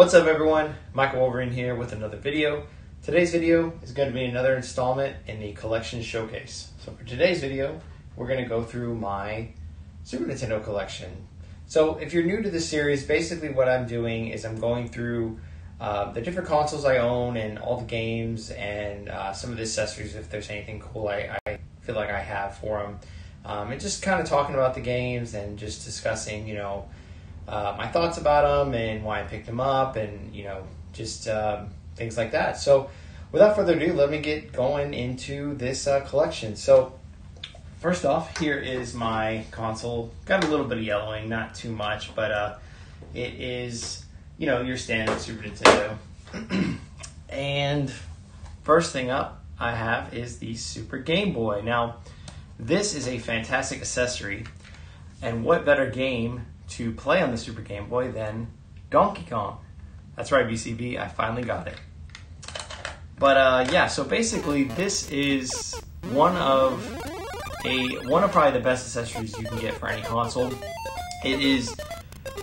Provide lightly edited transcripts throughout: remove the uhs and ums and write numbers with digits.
What's up everyone, Michael Wolverine here with another video. Today's video is going to be another installment in the collection showcase. So for today's video, we're going to go through my Super Nintendo collection. So if you're new to this series, basically what I'm doing is I'm going through the different consoles I own and all the games and some of the accessories if there's anything cool I feel like I have for them. And just kind of talking about the games and just discussing, my thoughts about them and why I picked them up and, just things like that. So without further ado, let me get going into this collection. So first off, here is my console. Got a little bit of yellowing, not too much, but it is, your standard Super Nintendo. And first thing up I have is the Super Game Boy. Now, this is a fantastic accessory, and what better game to play on the Super Game Boy than Donkey Kong? That's right, BCB, I finally got it. But yeah, so basically this is one of probably the best accessories you can get for any console. It is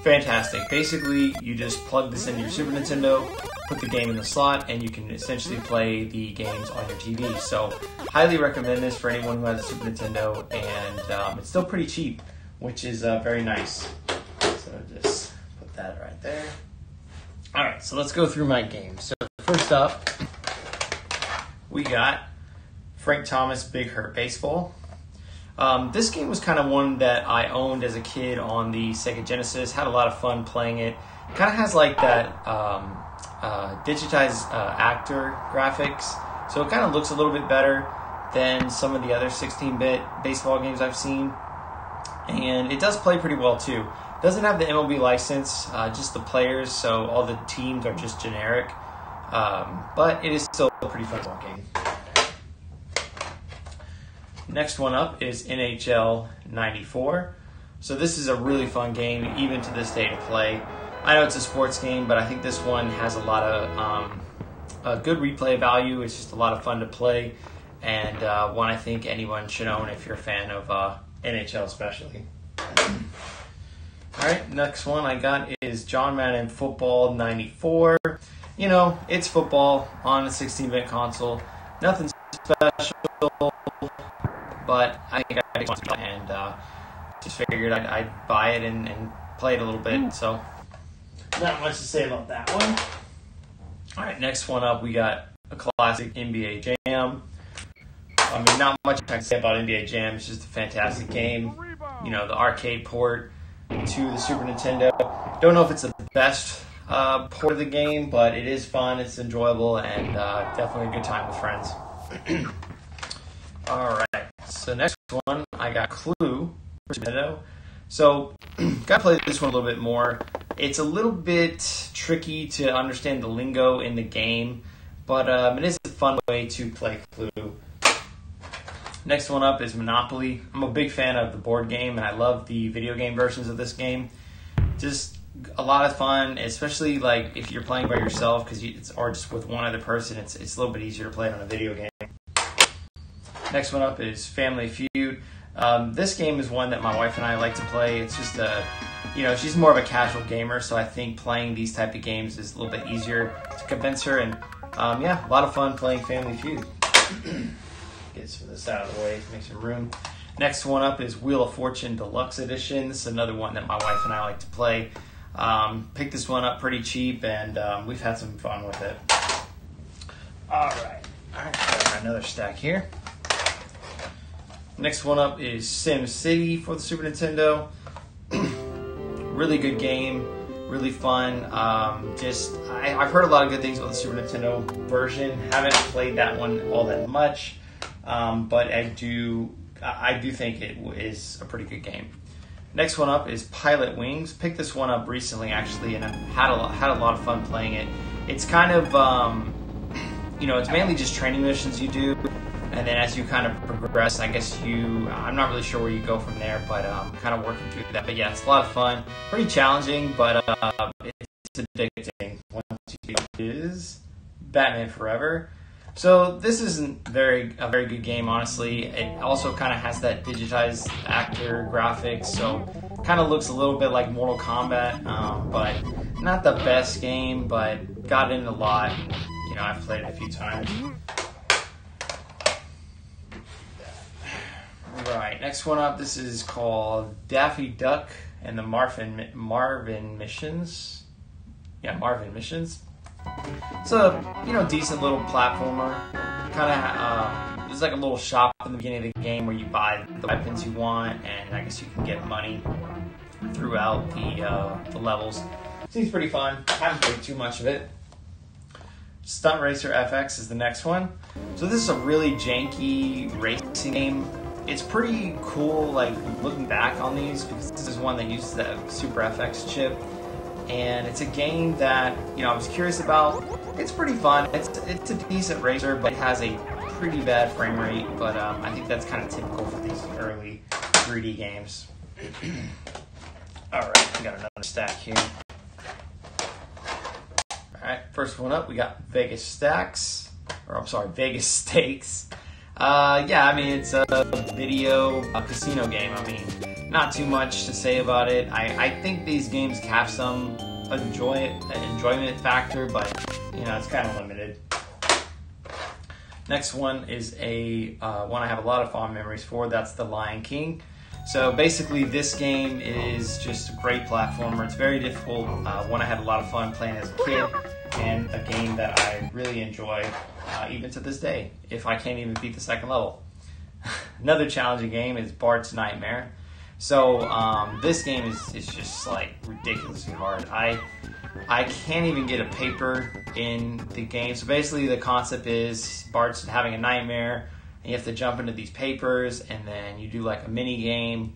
fantastic. Basically, you just plug this into your Super Nintendo, put the game in the slot, and you can essentially play the games on your TV. So highly recommend this for anyone who has a Super Nintendo, and it's still pretty cheap, which is very nice. So just put that right there. Alright, so let's go through my games. So first up, we got Frank Thomas Big Hurt Baseball. This game was kind of one that I owned as a kid on the Sega Genesis. Had a lot of fun playing it. Kind of has like that digitized actor graphics. So it kind of looks a little bit better than some of the other 16-bit baseball games I've seen. And it does play pretty well too. Doesn't have the MLB license, just the players, so all the teams are just generic. But it is still a pretty fun ball game. Next one up is NHL 94. So this is a really fun game, even to this day to play. I know it's a sports game, but I think this one has a lot of good replay value. It's just a lot of fun to play, and one I think anyone should own if you're a fan of NHL especially. Alright, next one I got is John Madden Football 94. It's football on a 16-bit console. Nothing special, but I think I want to, and just figured I'd buy it and play it a little bit. So not much to say about that one. Alright, next one up we got a classic NBA Jam. I mean, not much I can say about NBA Jam. It's just a fantastic game. The arcade port to the Super Nintendo. Don't know if it's the best port of the game, but it is fun, it's enjoyable, and definitely a good time with friends. Alright, so next one, I got Clue for Super Nintendo. So, gotta play this one a little bit more. It's a little bit tricky to understand the lingo in the game, but it is a fun way to play Clue. Next one up is Monopoly. I'm a big fan of the board game, and I love the video game versions of this game. Just a lot of fun, especially like if you're playing by yourself, or just with one other person. It's a little bit easier to play it on a video game. Next one up is Family Feud. This game is one that my wife and I like to play. It's just she's more of a casual gamer, so I think playing these type of games is a little bit easier to convince her. And yeah, a lot of fun playing Family Feud. Get some of this out of the way to make some room. Next one up is Wheel of Fortune Deluxe Edition. This is another one that my wife and I like to play. Picked this one up pretty cheap, and we've had some fun with it. Alright, got another stack here. Next one up is Sim City for the Super Nintendo. Really good game, really fun. I've heard a lot of good things about the Super Nintendo version. Haven't played that one all that much. But I do think it is a pretty good game. Next one up is Pilot Wings. Picked this one up recently, actually, and I've had a lot of fun playing it. It's kind of, it's mainly just training missions you do, and then as you kind of progress, I guess I'm not really sure where you go from there, but kind of working through that. But yeah, it's a lot of fun. Pretty challenging, but it's addicting. One is Batman Forever. So this isn't a very good game, honestly. It also kind of has that digitized actor graphics, so Kind of looks a little bit like Mortal Kombat, but not the best game, but got in a lot. You know, I've played it a few times. Right, next one up, this is called Daffy Duck and the Marvin Missions. Yeah, Marvin Missions. It's a, you know, decent little platformer. Kind of, there's like a little shop in the beginning of the game where you buy the weapons you want, and I guess you can get money throughout the levels. Seems pretty fun. Haven't played too much of it. Stunt Racer FX is the next one. So this is a really janky racing game. It's pretty cool, like, looking back on these, because this is one that uses the Super FX chip. And it's a game that, you know, I was curious about. It's pretty fun. It's a decent racer, but it has a pretty bad frame rate. But I think that's kind of typical for these early 3D games. Alright, we got another stack here. Alright, first one up, we got Vegas Stakes. Yeah, I mean, it's a video casino game. I mean, not too much to say about it. I think these games have some enjoyment factor, but, you know, it's kind of limited. Next one is a one I have a lot of fond memories for. That's The Lion King. So basically, this game is just a great platformer. It's very difficult. One I had a lot of fun playing as a kid, and a game that I really enjoy even to this day, if I can't even beat the second level. Another challenging game is Barts Nightmare. So this game is just like ridiculously hard. I can't even get a paper in the game. So basically the concept is Bart's having a nightmare, and you have to jump into these papers, and then you do like a mini game,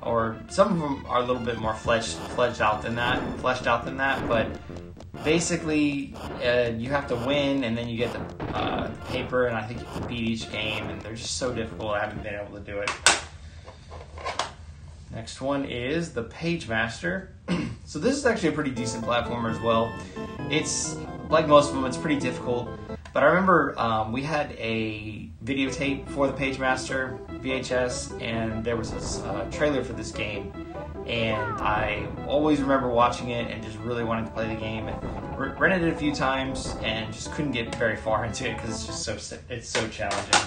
or some of them are a little bit more fleshed out than that. But basically, you have to win, and then you get the paper, and I think you have to beat each game, and they're just so difficult. I haven't been able to do it. Next one is the Pagemaster. So this is actually a pretty decent platformer as well. It's, like most of them, it's pretty difficult. But I remember we had a videotape for the Pagemaster VHS, and there was this trailer for this game. And I always remember watching it and just really wanting to play the game. And rented it a few times and just couldn't get very far into it because it's just so challenging.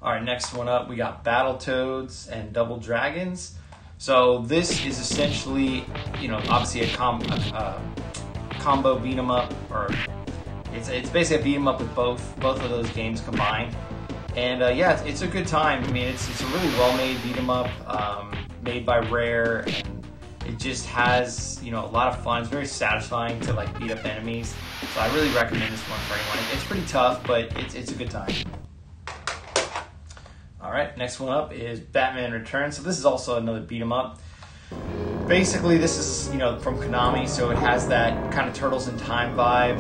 All right, next one up, we got Battletoads and Double Dragons. So this is essentially, you know, obviously a combo beat 'em up, or it's basically a beat 'em up with both of those games combined. And yeah, it's a good time. I mean, it's a really well-made beat 'em up, made by Rare, and it just has, you know, a lot of fun. It's very satisfying to like beat up enemies. So I really recommend this one for anyone. It's pretty tough, but it's a good time. All right, next one up is Batman Returns. So this is also another beat 'em up. Basically, this is, you know, from Konami, so it has that kind of Turtles in Time vibe.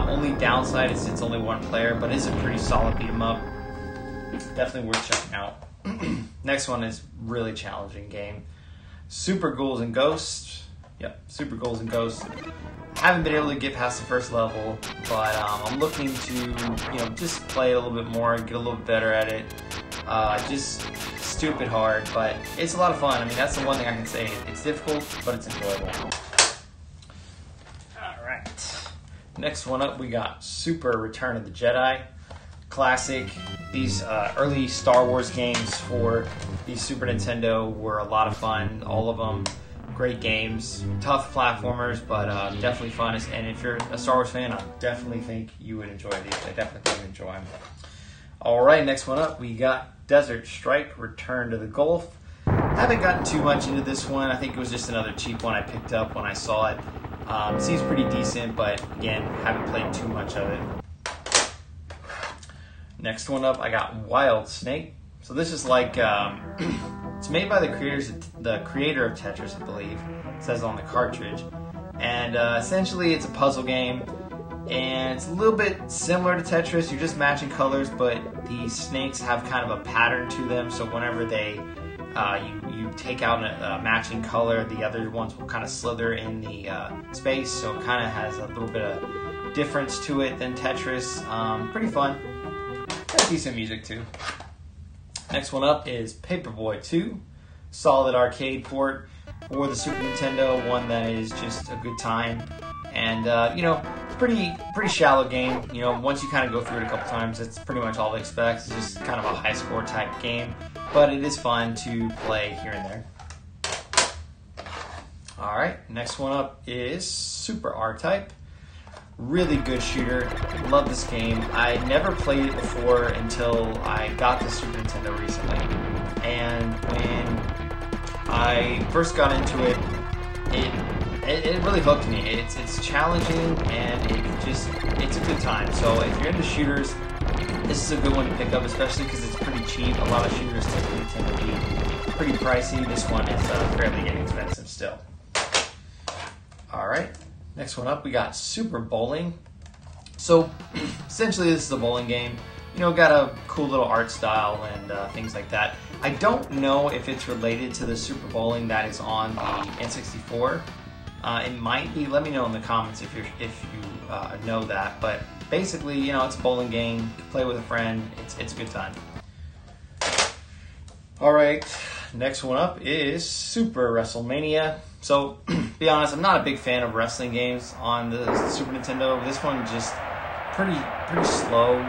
Only downside is it's only one player, but it's a pretty solid beat 'em up. Definitely worth checking out. Next one is really challenging game. Super Ghouls and Ghosts. Yep, Super Ghouls and Ghosts. Haven't been able to get past the first level, but I'm looking to, you know, just play a little bit more, get a little bit better at it. Just stupid hard, but it's a lot of fun. I mean, that's the one thing I can say. It's difficult, but it's enjoyable. Alright. Next one up, we got Super Return of the Jedi. Classic. These early Star Wars games for the Super Nintendo were a lot of fun. All of them. Great games. Tough platformers, but definitely fun. And if you're a Star Wars fan, I definitely think you would enjoy these. I definitely think you would enjoy them. Alright, next one up, we got Desert Strike, Return to the Gulf. Haven't gotten too much into this one. I think it was just another cheap one I picked up when I saw it. Seems pretty decent, but again, haven't played too much of it. Next one up, I got Wild Snake. So this is like, it's made by the creator of Tetris, I believe. It says on the cartridge. And essentially it's a puzzle game. And it's a little bit similar to Tetris. You're just matching colors, but the snakes have kind of a pattern to them. So whenever they you take out a matching color, the other ones will kind of slither in the space. So it kind of has a little bit of difference to it than Tetris. Pretty fun. Got decent music too. Next one up is Paperboy 2, solid arcade port for the Super Nintendo, one that is just a good time. And you know, pretty shallow game. You know, once you kind of go through it a couple times, it's pretty much all it expects. It's just kind of a high score type game, but it is fun to play here and there. All right, next one up is Super RType. Really good shooter. Love this game. I never played it before until I got the Super Nintendo recently. And when I first got into it, it really hooked me. It's challenging and it's a good time. So if you're into shooters, this is a good one to pick up, especially because it's pretty cheap. A lot of shooters typically tend to be pretty pricey. This one is fairly inexpensive still. All right, next one up, we got Super Bowling. So essentially this is a bowling game. You know, got a cool little art style and things like that. I don't know if it's related to the Super Bowling that is on the N64. It might be. Let me know in the comments if you know that. But basically, you know, it's a bowling game. You can play with a friend. It's a good time. All right, next one up is Super Wrestlemania. So, be honest, I'm not a big fan of wrestling games on the Super Nintendo. This one just pretty slow.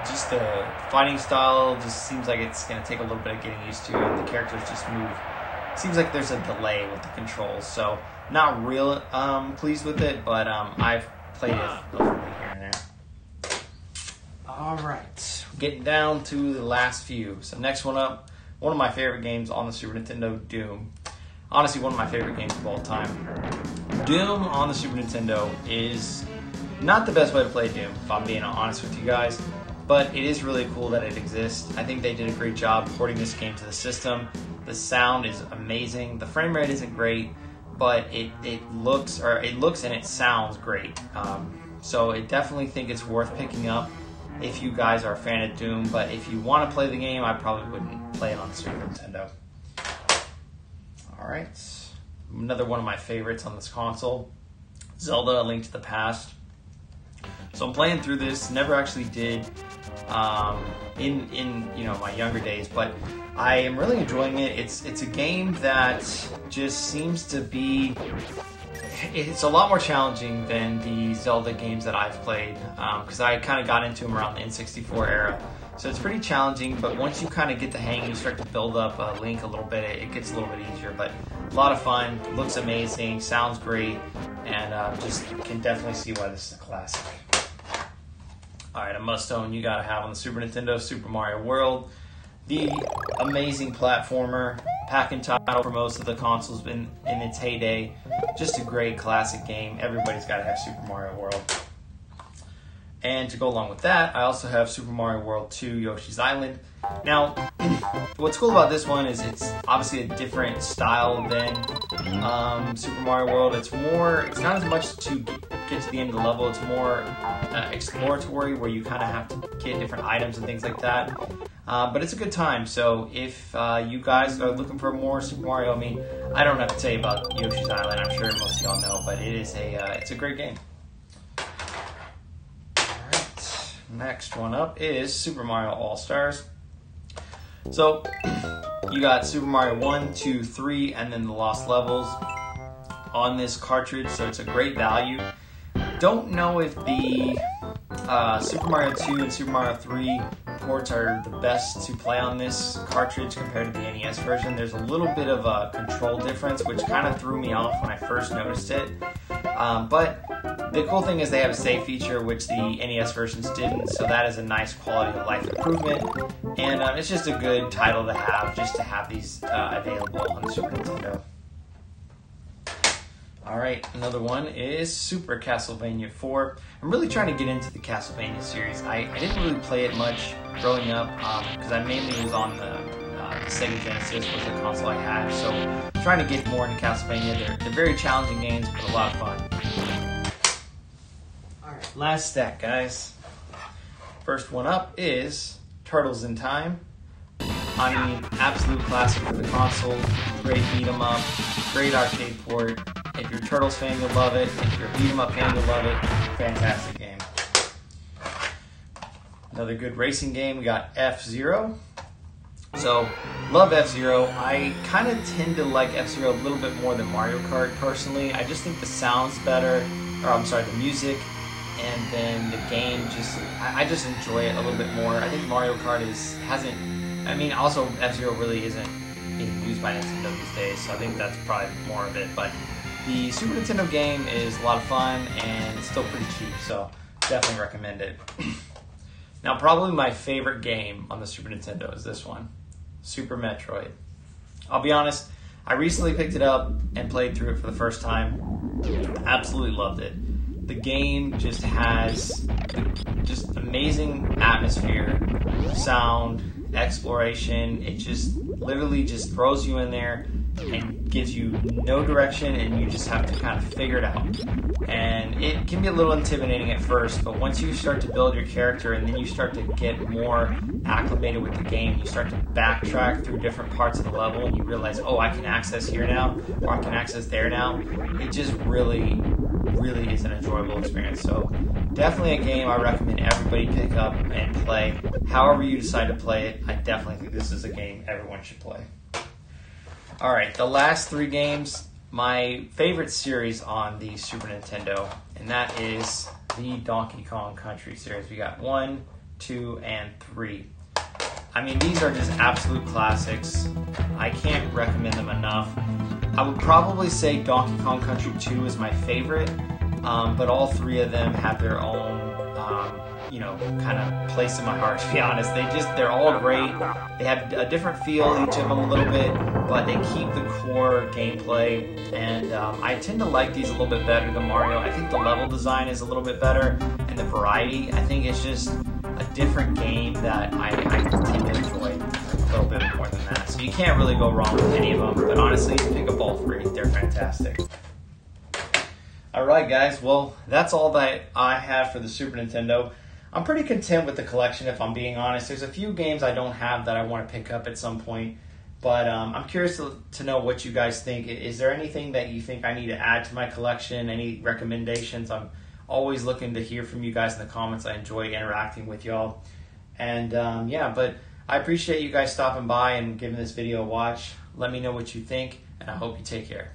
Just the fighting style just seems like it's going to take a little bit of getting used to, and the characters just move. Seems like there's a delay with the controls, so not real pleased with it, but I've played it a little bit here and there. All right, getting down to the last few. So next one up, one of my favorite games on the Super Nintendo, Doom. Honestly, one of my favorite games of all time. Doom on the Super Nintendo is not the best way to play Doom, if I'm being honest with you guys, but it is really cool that it exists. I think they did a great job porting this game to the system. The sound is amazing. The frame rate isn't great, but it looks and it sounds great. So I definitely think it's worth picking up if you guys are a fan of Doom, but if you want to play the game, I probably wouldn't play it on the Super Nintendo. All right, another one of my favorites on this console, Zelda: A Link to the Past. So I'm playing through this. Never actually did in you know, my younger days, but I am really enjoying it. It's a game that just seems to be. It's a lot more challenging than the Zelda games that I've played because I kind of got into them around the N64 era. So it's pretty challenging, but once you kind of get the hang, you start to build up Link a little bit, it gets a little bit easier, but a lot of fun, looks amazing, sounds great, and just can definitely see why this is a classic. All right, a must-own you gotta have on the Super Nintendo, Super Mario World. The amazing platformer, pack-in title for most of the consoles in its heyday. Just a great classic game. Everybody's gotta have Super Mario World. And to go along with that, I also have Super Mario World 2 Yoshi's Island. Now, what's cool about this one is it's obviously a different style than Super Mario World. It's not as much to get to the end of the level. It's more exploratory, where you kind of have to get different items and things like that. But it's a good time. So if you guys are looking for more Super Mario, I mean, I don't have to tell you about Yoshi's Island. I'm sure most of y'all know, but it is it's a great game. Next one up is Super Mario AllStars. So, you got Super Mario 1, 2, 3, and then the Lost Levels on this cartridge, so it's a great value. Don't know if the Super Mario 2 and Super Mario 3 ports are the best to play on this cartridge compared to the NES version. There's a little bit of a control difference, which kind of threw me off when I first noticed it. But the cool thing is they have a save feature, which the NES versions didn't, so that is a nice quality of life improvement. And it's just a good title to have, just to have these available on the Super Nintendo. Alright, another one is Super Castlevania IV. I'm really trying to get into the Castlevania series. I didn't really play it much growing up, because I mainly was on the Sega Genesis was the console I had, so I'm trying to get more into Castlevania. They're very challenging games, but a lot of fun. Alright, last stack, guys. First one up is Turtles in Time. I mean, absolute classic for the console. Great beat 'em up, great arcade port. If you're a Turtles fan, you'll love it. If you're a beat 'em up fan, you'll love it. Fantastic game. Another good racing game, we got FZero. So, love F-Zero. I kind of tend to like F-Zero a little bit more than Mario Kart personally. I just think the sound's better, or I'm sorry, the music, and then the game I just enjoy it a little bit more. I think Mario Kart also F-Zero really isn't being used by Nintendo these days, so I think that's probably more of it. But the Super Nintendo game is a lot of fun and it's still pretty cheap, so definitely recommend it. Now, probably my favorite game on the Super Nintendo is this one, Super Metroid. I'll be honest, I recently picked it up and played through it for the first time. Absolutely loved it. The game just has just amazing atmosphere, sound, exploration. It just literally just throws you in there and gives you no direction, and you just have to kind of figure it out. And it can be a little intimidating at first, but once you start to build your character and then you start to get more acclimated with the game, you start to backtrack through different parts of the level and you realize, oh, I can access here now, or I can access there now. It just really is an enjoyable experience. So definitely a game I recommend everybody pick up and play. However you decide to play it, I definitely think this is a game everyone should play. Alright, the last 3 games, my favorite series on the Super Nintendo, and that is the Donkey Kong Country series. We got 1, 2, and 3. I mean, these are just absolute classics. I can't recommend them enough. I would probably say Donkey Kong Country 2 is my favorite, but all 3 of them have their own, kind of place in my heart, to be honest. They're all great. They have a different feel, each of them a little bit, but they keep the core gameplay, and I tend to like these a little bit better than Mario. I think the level design is a little bit better, and the variety, I think it's just a different game that I tend to enjoy a little bit more than that. So you can't really go wrong with any of them, but honestly, pick up all 3. They're fantastic. Alright guys, well, that's all that I have for the Super Nintendo. I'm pretty content with the collection, if I'm being honest. There's a few games I don't have that I want to pick up at some point, but I'm curious to know what you guys think. Is there anything that you think I need to add to my collection? Any recommendations? I'm always looking to hear from you guys in the comments. I enjoy interacting with y'all. And but I appreciate you guys stopping by and giving this video a watch. Let me know what you think, and I hope you take care.